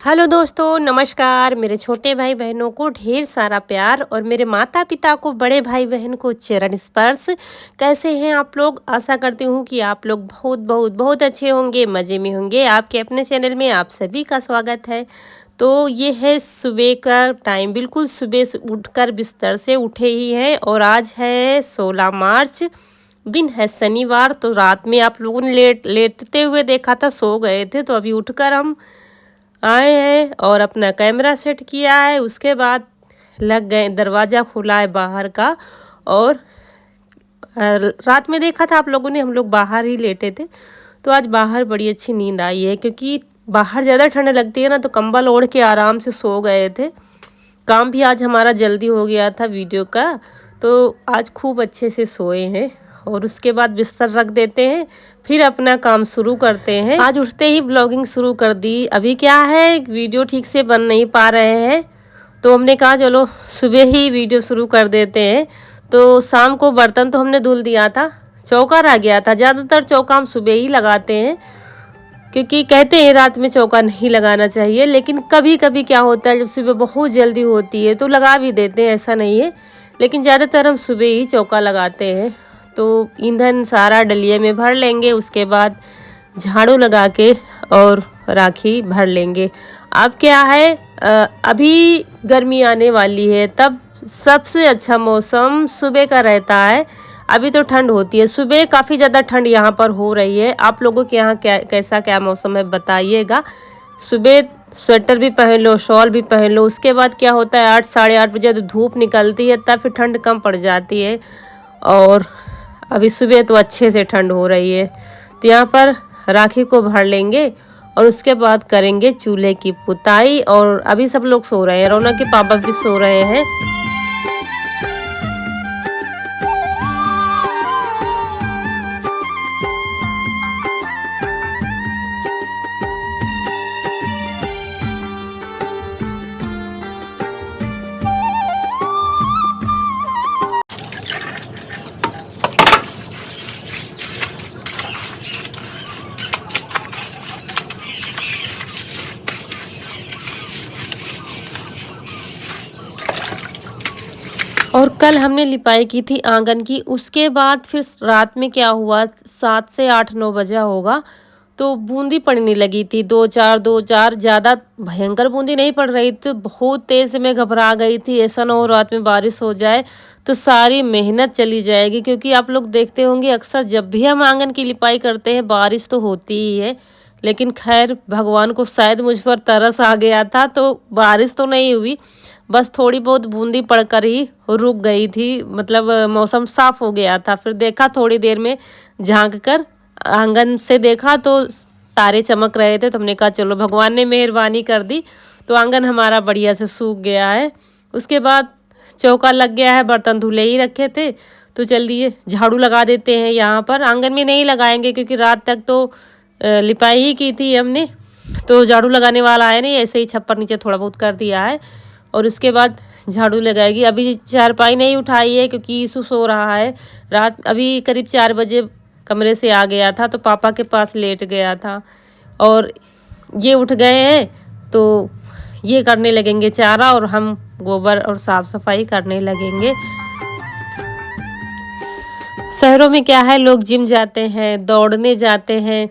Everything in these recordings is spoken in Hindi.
हेलो दोस्तों, नमस्कार। मेरे छोटे भाई बहनों को ढेर सारा प्यार और मेरे माता पिता को, बड़े भाई बहन को चरण स्पर्श। कैसे हैं आप लोग? आशा करती हूँ कि आप लोग बहुत बहुत बहुत अच्छे होंगे, मज़े में होंगे। आपके अपने चैनल में आप सभी का स्वागत है। तो ये है सुबह का टाइम, बिल्कुल सुबह से उठकर बिस्तर से उठे ही हैं और आज है 16 मार्च, दिन है शनिवार। तो रात में आप लोगों ने लेटते हुए देखा था, सो गए थे। तो अभी उठकर हम आए हैं और अपना कैमरा सेट किया है। उसके बाद लग गए, दरवाज़ा खुला है बाहर का। और रात में देखा था आप लोगों ने, हम लोग बाहर ही लेटे थे। तो आज बाहर बड़ी अच्छी नींद आई है, क्योंकि बाहर ज़्यादा ठंड लगती है ना, तो कंबल ओढ़ के आराम से सो गए थे। काम भी आज हमारा जल्दी हो गया था वीडियो का, तो आज खूब अच्छे से सोए हैं। और उसके बाद बिस्तर रख देते हैं, फिर अपना काम शुरू करते हैं। आज उठते ही ब्लॉगिंग शुरू कर दी। अभी क्या है, वीडियो ठीक से बन नहीं पा रहे हैं, तो हमने कहा चलो सुबह ही वीडियो शुरू कर देते हैं। तो शाम को बर्तन तो हमने धुल दिया था, चौका रह गया था। ज़्यादातर चौका हम सुबह ही लगाते हैं, क्योंकि कहते हैं रात में चौका नहीं लगाना चाहिए। लेकिन कभी कभी क्या होता है, जब सुबह बहुत जल्दी होती है तो लगा भी देते हैं, ऐसा नहीं है। लेकिन ज़्यादातर हम सुबह ही चौका लगाते हैं। तो ईंधन सारा डलिये में भर लेंगे, उसके बाद झाड़ू लगा के और राखी भर लेंगे। अब क्या है, अभी गर्मी आने वाली है, तब सबसे अच्छा मौसम सुबह का रहता है। अभी तो ठंड होती है, सुबह काफ़ी ज़्यादा ठंड यहाँ पर हो रही है। आप लोगों के यहाँ क्या मौसम है बताइएगा। सुबह स्वेटर भी पहन लो, शॉल भी पहन लो। उसके बाद क्या होता है, 8 साढ़े 8 बजे तो धूप निकलती है, तब फिर ठंड कम पड़ जाती है। और अभी सुबह तो अच्छे से ठंड हो रही है। तो यहाँ पर राखी को भर लेंगे और उसके बाद करेंगे चूल्हे की पुताई। और अभी सब लोग सो रहे हैं, रौनक के पापा भी सो रहे हैं। और कल हमने लिपाई की थी आंगन की। उसके बाद फिर रात में क्या हुआ, 7 से 8-9 बजा होगा, तो बूंदी पड़ने लगी थी। दो चार, ज़्यादा भयंकर बूंदी नहीं पड़ रही थी, बहुत तेज़ से मैं घबरा गई थी। ऐसा ना हो रात में बारिश हो जाए तो सारी मेहनत चली जाएगी। क्योंकि आप लोग देखते होंगे, अक्सर जब भी हम आंगन की लिपाई करते हैं बारिश तो होती ही है। लेकिन खैर, भगवान को शायद मुझ पर तरस आ गया था, तो बारिश तो नहीं हुई, बस थोड़ी बहुत बूंदी पड़कर ही रुक गई थी। मतलब मौसम साफ हो गया था। फिर देखा थोड़ी देर में, झांक कर आंगन से देखा तो तारे चमक रहे थे। तो हमने कहा चलो भगवान ने मेहरबानी कर दी, तो आंगन हमारा बढ़िया से सूख गया है। उसके बाद चौका लग गया है, बर्तन धुले ही रखे थे, तो चलिए झाड़ू लगा देते हैं। यहाँ पर आंगन में नहीं लगाएंगे, क्योंकि रात तक तो लिपाई ही की थी हमने, तो झाड़ू लगाने वाला है नहीं, ऐसे ही छप्पर नीचे थोड़ा बहुत कर दिया है। और उसके बाद झाड़ू लगाएगी। अभी चारपाई नहीं उठाई है, क्योंकि यीशु सो रहा है। रात अभी करीब 4 बजे कमरे से आ गया था, तो पापा के पास लेट गया था। और ये उठ गए हैं, तो ये करने लगेंगे चारा, और हम गोबर और साफ सफाई करने लगेंगे। शहरों में क्या है, लोग जिम जाते हैं, दौड़ने जाते हैं,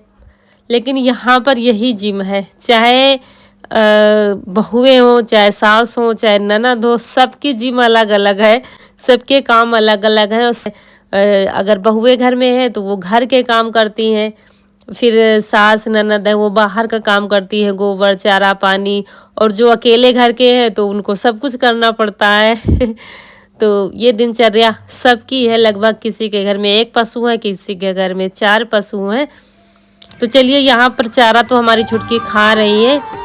लेकिन यहाँ पर यही जिम है। चाहे बहुएं हों, चाहे सास हों, चाहे ननद हो, सबकी जिम अलग अलग है, सबके काम अलग अलग हैं। अगर बहुएं घर में है तो वो घर के काम करती हैं, फिर सास ननद है वो बाहर का काम करती है, गोबर चारा पानी। और जो अकेले घर के हैं तो उनको सब कुछ करना पड़ता है। तो ये दिनचर्या सबकी है लगभग। किसी के घर में 1 पशु है, किसी के घर में 4 पशु हैं। तो चलिए, यहाँ पर चारा तो हमारी छुटकी खा रही है।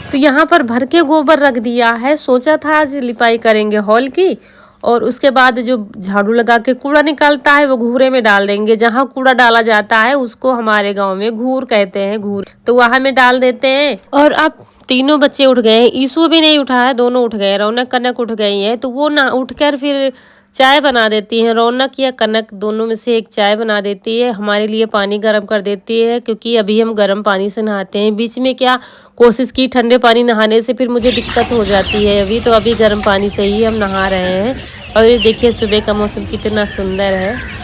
तो यहाँ पर भर के गोबर रख दिया है। सोचा था आज लिपाई करेंगे हॉल की, और उसके बाद जो झाड़ू लगा के कूड़ा निकालता है वो घूरे में डाल देंगे। जहाँ कूड़ा डाला जाता है उसको हमारे गांव में घूर कहते हैं, घूर, तो वहां में डाल देते हैं। और अब तीनों बच्चे उठ गए हैं, ईसु भी नहीं उठा है, दोनों उठ गए, रौनक कनक उठ गई है, तो वो ना उठकर फिर चाय बना देती हैं। रौनक या कनक दोनों में से एक चाय बना देती है, हमारे लिए पानी गर्म कर देती है, क्योंकि अभी हम गर्म पानी से नहाते हैं। बीच में क्या कोशिश की ठंडे पानी नहाने से, फिर मुझे दिक्कत हो जाती है। अभी गर्म पानी से ही हम नहा रहे हैं। और ये देखिए सुबह का मौसम कितना सुंदर है।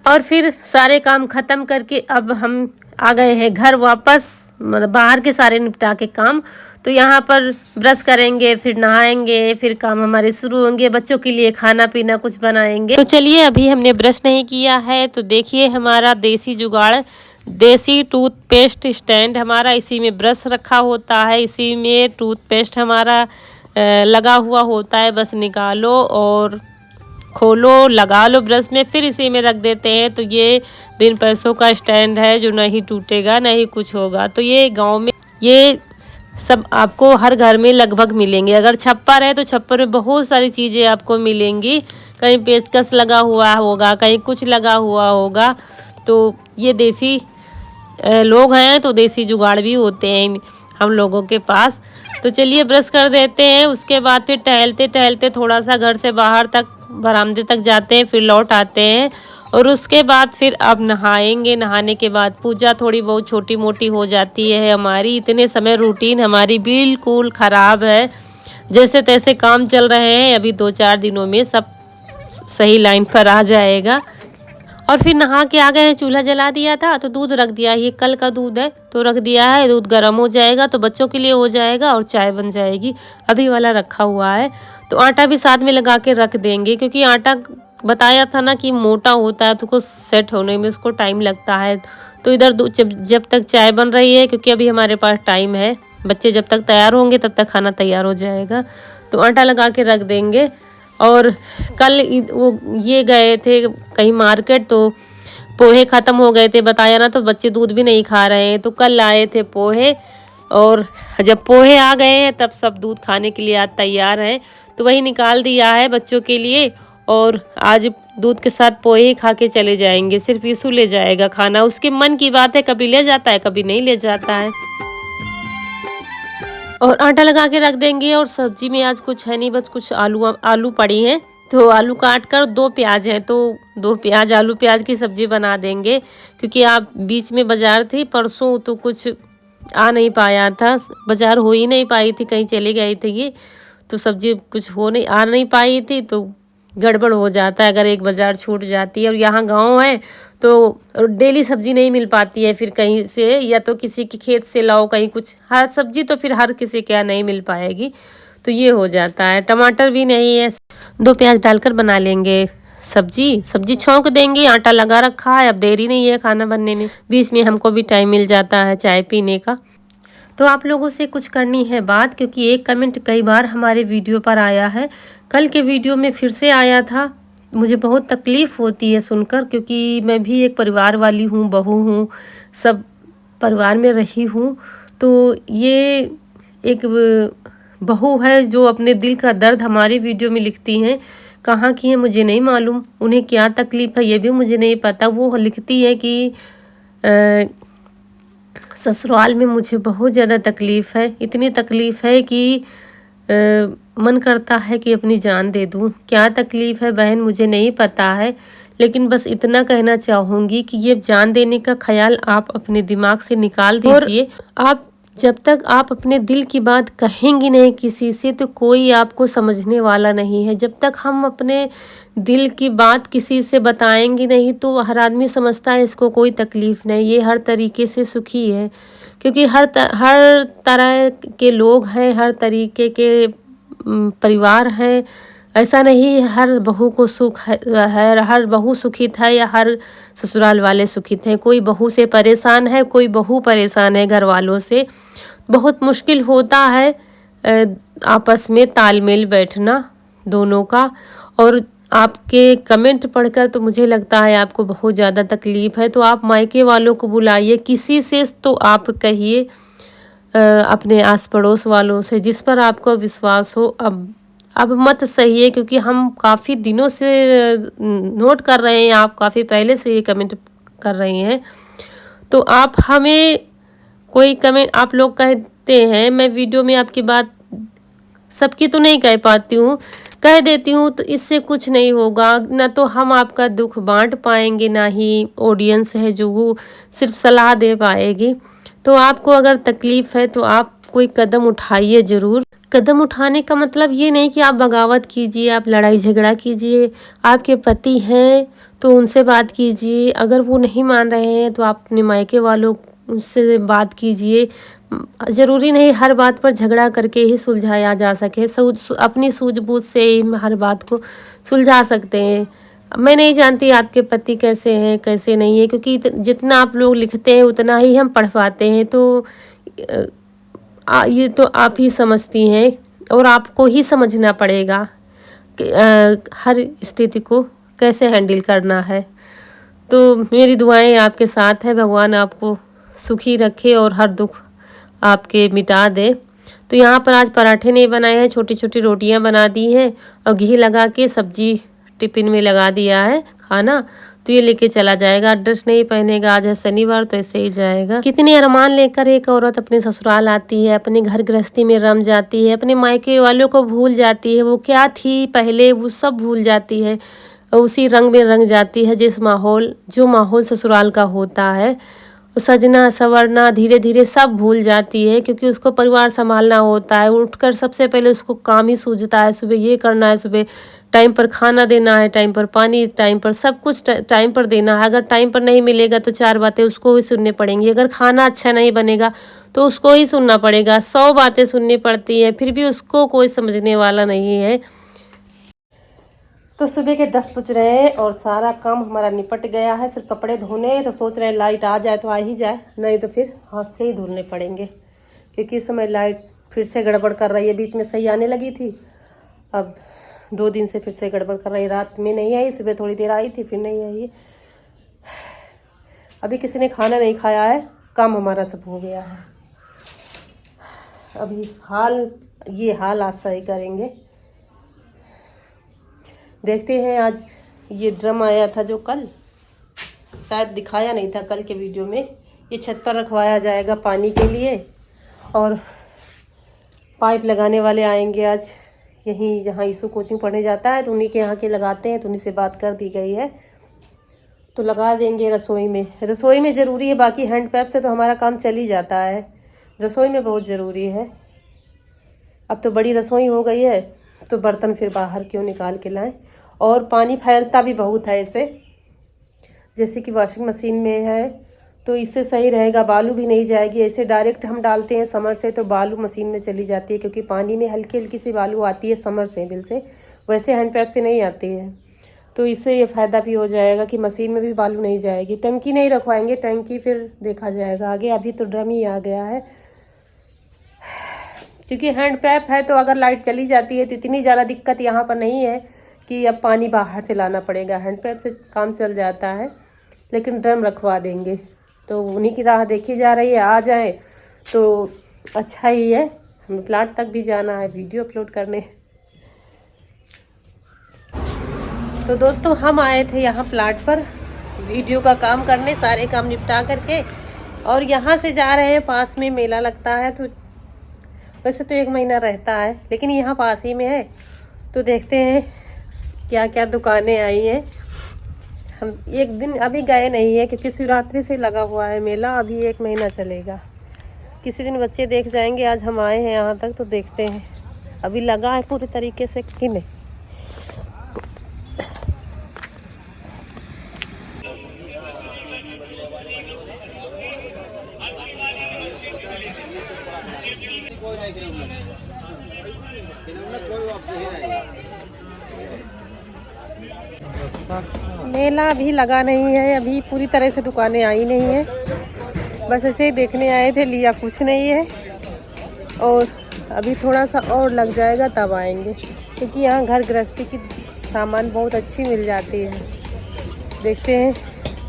और फिर सारे काम ख़त्म करके अब हम आ गए हैं घर वापस, मतलब बाहर के सारे निपटा के काम। तो यहाँ पर ब्रश करेंगे, फिर नहाएंगे, फिर काम हमारे शुरू होंगे। बच्चों के लिए खाना पीना कुछ बनाएंगे। तो चलिए, अभी हमने ब्रश नहीं किया है, तो देखिए हमारा देसी जुगाड़, देसी टूथपेस्ट स्टैंड हमारा, इसी में ब्रश रखा होता है, इसी में टूथपेस्ट हमारा लगा हुआ होता है। बस निकालो और खोलो, लगा लो ब्रश में, फिर इसी में रख देते हैं। तो ये बिन पैसों का स्टैंड है जो नहीं टूटेगा, नहीं कुछ होगा। तो ये गांव में ये सब आपको हर घर में लगभग मिलेंगे। अगर छप्पर है तो छप्पर में बहुत सारी चीज़ें आपको मिलेंगी। कहीं पेचकस लगा हुआ होगा, कहीं कुछ लगा हुआ होगा। तो ये देसी लोग हैं तो देसी जुगाड़ भी होते हैं हम लोगों के पास। तो चलिए ब्रश कर देते हैं, उसके बाद फिर टहलते टहलते थोड़ा सा घर से बाहर तक बरामदे तक जाते हैं, फिर लौट आते हैं। और उसके बाद फिर अब नहाएंगे। नहाने के बाद पूजा थोड़ी बहुत छोटी मोटी हो जाती है हमारी। इतने समय रूटीन हमारी बिल्कुल ख़राब है, जैसे तैसे काम चल रहे हैं। अभी 2-4 दिनों में सब सही लाइन पर आ जाएगा। और फिर नहा के आ गए हैं, चूल्हा जला दिया था तो दूध रख दिया, ये कल का दूध है तो रख दिया है। दूध गर्म हो जाएगा तो बच्चों के लिए हो जाएगा और चाय बन जाएगी। अभी वाला रखा हुआ है। तो आटा भी साथ में लगा के रख देंगे, क्योंकि आटा बताया था ना कि मोटा होता है तो उसको सेट होने में उसको टाइम लगता है। तो इधर जब तक चाय बन रही है, क्योंकि अभी हमारे पास टाइम है, बच्चे जब तक तैयार होंगे तब तक खाना तैयार हो जाएगा। तो आटा लगा के रख देंगे। और कल वो ये गए थे कहीं मार्केट, तो पोहे ख़त्म हो गए थे, बताया ना, तो बच्चे दूध भी नहीं खा रहे हैं। तो कल लाए थे पोहे, और जब पोहे आ गए हैं तब सब दूध खाने के लिए आज तैयार हैं। तो वही निकाल दिया है बच्चों के लिए, और आज दूध के साथ पोहे ही खा के चले जाएंगे। सिर्फ ईसु ले जाएगा खाना, उसके मन की बात है, कभी ले जाता है कभी नहीं ले जाता है। और आटा लगा के रख देंगे। और सब्जी में आज कुछ है नहीं, बस कुछ आलू पड़ी हैं, तो आलू काट कर, 2 प्याज हैं तो 2 प्याज आलू प्याज की सब्जी बना देंगे। क्योंकि आप बीच में बाज़ार थी परसों, तो कुछ आ नहीं पाया था, बाज़ार हो ही नहीं पाई थी, कहीं चली गई थी ये, तो सब्जी कुछ आ नहीं पाई थी। तो गड़बड़ हो जाता है अगर एक बाज़ार छूट जाती है। और यहाँ गांव है तो डेली सब्जी नहीं मिल पाती है, फिर कहीं से या तो किसी के खेत से लाओ, कहीं कुछ, हर सब्जी तो फिर हर किसी के यहाँ नहीं मिल पाएगी। तो ये हो जाता है। टमाटर भी नहीं है, 2 प्याज डालकर बना लेंगे सब्जी छौंक देंगे। आटा लगा रखा है, अब देरी नहीं है खाना बनने में, बीच में हमको भी टाइम मिल जाता है चाय पीने का। तो आप लोगों से कुछ करनी है बात, क्योंकि एक कमेंट कई बार हमारे वीडियो पर आया है, कल के वीडियो में फिर से आया था। मुझे बहुत तकलीफ़ होती है सुनकर, क्योंकि मैं भी एक परिवार वाली हूँ, बहू हूँ, सब परिवार में रही हूँ। तो ये एक बहू है जो अपने दिल का दर्द हमारे वीडियो में लिखती हैं। कहाँ की है मुझे नहीं मालूम, उन्हें क्या तकलीफ़ है ये भी मुझे नहीं पता। वो लिखती है कि ससुराल में मुझे बहुत ज़्यादा तकलीफ़ है, इतनी तकलीफ़ है कि मन करता है कि अपनी जान दे दूं। क्या तकलीफ़ है बहन मुझे नहीं पता है, लेकिन बस इतना कहना चाहूँगी कि ये जान देने का ख्याल आप अपने दिमाग से निकाल दीजिए। आप जब तक आप अपने दिल की बात कहेंगी नहीं किसी से, तो कोई आपको समझने वाला नहीं है। जब तक हम अपने दिल की बात किसी से बताएंगे नहीं, तो हर आदमी समझता है इसको कोई तकलीफ़ नहीं, ये हर तरीके से सुखी है। क्योंकि हर तरह के लोग हैं, हर तरीके के परिवार है, ऐसा नहीं हर बहू को सुख है, हर बहू सुखित है या हर ससुराल वाले सुखित हैं। कोई बहू से परेशान है, कोई बहू परेशान है घर वालों से। बहुत मुश्किल होता है आपस में तालमेल बैठना दोनों का। और आपके कमेंट पढ़कर तो मुझे लगता है आपको बहुत ज़्यादा तकलीफ़ है, तो आप मायके वालों को बुलाइए, किसी से तो आप कहिए, अपने आस पड़ोस वालों से जिस पर आपको विश्वास हो। अब मत सहिए, क्योंकि हम काफ़ी दिनों से नोट कर रहे हैं, आप काफ़ी पहले से ये कमेंट कर रही हैं, तो आप हमें कोई कमेंट आप लोग कहते हैं, मैं वीडियो में आपकी बात सबकी तो नहीं कह पाती हूँ, कह देती हूँ, तो इससे कुछ नहीं होगा। ना तो हम आपका दुख बांट पाएंगे, ना ही ऑडियंस है जो वो सिर्फ सलाह दे पाएगी। तो आपको अगर तकलीफ़ है तो आप कोई कदम उठाइए ज़रूर। कदम उठाने का मतलब ये नहीं कि आप बगावत कीजिए, आप लड़ाई झगड़ा कीजिए। आपके पति हैं तो उनसे बात कीजिए, अगर वो नहीं मान रहे हैं तो आप अपने मायके वालों से बात कीजिए। ज़रूरी नहीं हर बात पर झगड़ा करके ही सुलझाया जा सके, अपनी सूझबूझ से ही हर बात को सुलझा सकते हैं। मैं नहीं जानती आपके पति कैसे हैं कैसे नहीं है, क्योंकि जितना आप लोग लिखते हैं उतना ही हम पढ़ पाते हैं, तो ये तो आप ही समझती हैं और आपको ही समझना पड़ेगा कि हर स्थिति को कैसे हैंडल करना है। तो मेरी दुआएं आपके साथ है, भगवान आपको सुखी रखे और हर दुख आपके मिटा दे। तो यहाँ पर आज पराठे नहीं बनाए हैं, छोटी छोटी रोटियाँ बना दी हैं और घी लगा के सब्जी टिफ़िन में लगा दिया है खाना, तो ये लेके चला जाएगा। ड्रेस नहीं पहनेगा, आज है शनिवार तो ऐसे ही जाएगा। कितने अरमान लेकर एक औरत अपने ससुराल आती है, अपने घर गृहस्थी में रम जाती है, अपने मायके वालों को भूल जाती है, वो क्या थी पहले वो सब भूल जाती है, उसी रंग में रंग जाती है जो माहौल ससुराल का होता है। सजना संवरना धीरे धीरे सब भूल जाती है, क्योंकि उसको परिवार संभालना होता है। उठकर सबसे पहले उसको काम ही सूझता है, सुबह ये करना है, सुबह टाइम पर खाना देना है, टाइम पर पानी, टाइम पर सब कुछ टाइम पर देना है। अगर टाइम पर नहीं मिलेगा तो 4 बातें उसको ही सुननी पड़ेंगी। अगर खाना अच्छा नहीं बनेगा तो उसको ही सुनना पड़ेगा। 100 बातें सुननी पड़ती हैं, फिर भी उसको कोई समझने वाला नहीं है। तो सुबह के 10 बज रहे हैं और सारा काम हमारा निपट गया है, सिर्फ कपड़े धोने हैं। तो सोच रहे हैं लाइट आ जाए तो आ ही जाए, नहीं तो फिर हाथ से ही धुलने पड़ेंगे, क्योंकि इस समय लाइट फिर से गड़बड़ कर रही है। बीच में सही आने लगी थी, अब 2 दिन से फिर से गड़बड़ कर रही है। रात में नहीं आई, सुबह थोड़ी देर आई थी, फिर नहीं आई। अभी किसी ने खाना नहीं खाया है, काम हमारा सब हो गया है। अभी ये हाल आज सही करेंगे। देखते हैं, आज ये ड्रम आया था जो कल शायद दिखाया नहीं था कल के वीडियो में, ये छत पर रखवाया जाएगा पानी के लिए। और पाइप लगाने वाले आएंगे आज, यहीं जहाँ ईशु कोचिंग पढ़ने जाता है तो उन्हीं के यहाँ के लगाते हैं, तो उन्हीं से बात कर दी गई है, तो लगा देंगे रसोई में ज़रूरी है। बाकी हैंड पैप से तो हमारा काम चल ही जाता है, रसोई में बहुत ज़रूरी है। अब तो बड़ी रसोई हो गई है, तो बर्तन फिर बाहर क्यों निकाल के लाएं। और पानी फैलता भी बहुत है ऐसे, जैसे कि वॉशिंग मशीन में है, तो इससे सही रहेगा, बालू भी नहीं जाएगी। ऐसे डायरेक्ट हम डालते हैं समर से तो बालू मशीन में चली जाती है, क्योंकि पानी में हल्की हल्की सी बालू आती है समर से बिल से, वैसे हैंड पैप से नहीं आती है। तो इससे ये फ़ायदा भी हो जाएगा कि मशीन में भी बालू नहीं जाएगी। टंकी नहीं रखवाएंगे, टंकी फिर देखा जाएगा आगे, अभी तो ड्रम ही आ गया है। क्योंकि हैंड पैप है तो अगर लाइट चली जाती है तो इतनी ज़्यादा दिक्कत यहाँ पर नहीं है कि अब पानी बाहर से लाना पड़ेगा, हैंड पैप से काम चल जाता है। लेकिन ड्रम रखवा देंगे, तो उन्हीं की राह देखी जा रही है, आ जाए तो अच्छा ही है। हमें प्लाट तक भी जाना है वीडियो अपलोड करने। तो दोस्तों हम आए थे यहाँ प्लाट पर वीडियो का काम करने, सारे काम निपटा करके, और यहाँ से जा रहे हैं, पास में मेला लगता है। तो वैसे तो 1 महीना रहता है, लेकिन यहाँ पास ही में है, तो देखते हैं क्या क्या दुकानें आई हैं। हम एक दिन अभी गए नहीं है, क्योंकि शिवरात्रि से लगा हुआ है मेला, अभी 1 महीना चलेगा। किसी दिन बच्चे देख जाएंगे, आज हम आए हैं यहाँ तक तो देखते हैं अभी लगा है पूरी तरीके से कि नहीं। मेला अभी लगा नहीं है, अभी पूरी तरह से दुकानें आई नहीं है, बस ऐसे ही देखने आए थे, लिया कुछ नहीं है। और अभी थोड़ा सा और लग जाएगा तब आएंगे, क्योंकि यहाँ घर गृहस्थी की सामान बहुत अच्छी मिल जाती है। देखते हैं,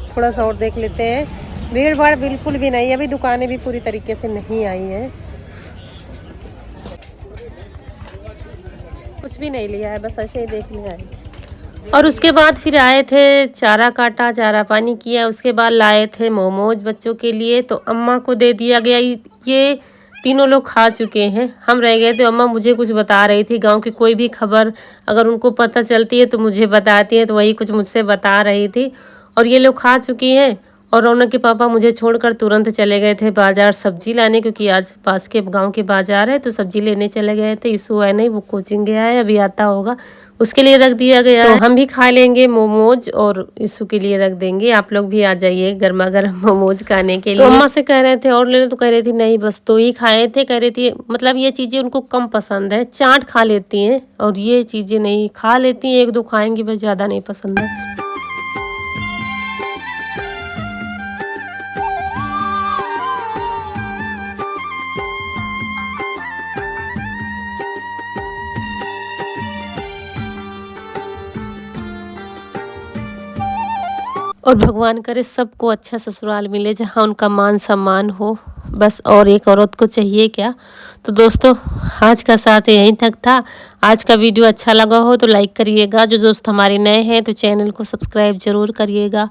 थोड़ा सा और देख लेते हैं। भीड़ भाड़ बिल्कुल भी नहीं है, अभी दुकानें भी पूरी तरीके से नहीं आई हैं। कुछ भी नहीं लिया है, बस ऐसे ही देख लिया है। और उसके बाद फिर आए थे, चारा काटा, चारा पानी किया। उसके बाद लाए थे मोमोज बच्चों के लिए, तो अम्मा को दे दिया गया। ये तीनों लोग खा चुके हैं, हम रह गए थे। अम्मा मुझे कुछ बता रही थी, गांव की कोई भी खबर अगर उनको पता चलती है तो मुझे बताती है, तो वही कुछ मुझसे बता रही थी। और ये लोग खा चुकी हैं। और रौनक के पापा मुझे छोड़कर तुरंत चले गए थे बाज़ार सब्जी लाने, क्योंकि आज पास के गांव के बाज़ार है, तो सब्जी लेने चले गए थे। इशू है नहीं, वो कोचिंग गया है, अभी आता होगा, उसके लिए रख दिया गया है। तो हम भी खा लेंगे मोमोज और इशू के लिए रख देंगे। आप लोग भी आ जाइए गर्मा गर्म मोमोज खाने के लिए। तो अम्मा से कह रहे थे और ले लो, तो कह रही थी नहीं बस 2 ही खाए थे। कह रही थी मतलब ये चीज़ें उनको कम पसंद है, चाट खा लेती हैं और ये चीज़ें नहीं खा लेती हैं, 1-2 खाएंगी बस, ज़्यादा नहीं पसंद है। और भगवान करे सबको अच्छा ससुराल मिले जहाँ उनका मान सम्मान हो, बस और एक औरत को चाहिए क्या। तो दोस्तों आज का साथ यहीं तक था। आज का वीडियो अच्छा लगा हो तो लाइक करिएगा, जो दोस्त हमारे नए हैं तो चैनल को सब्सक्राइब जरूर करिएगा।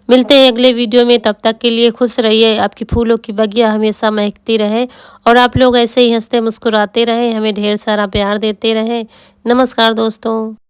मिलते हैं अगले वीडियो में, तब तक के लिए खुश रहिए, आपकी फूलों की बगिया हमेशा महकती रहे और आप लोग ऐसे ही हंसते मुस्कुराते रहें, हमें ढेर सारा प्यार देते रहें। नमस्कार दोस्तों।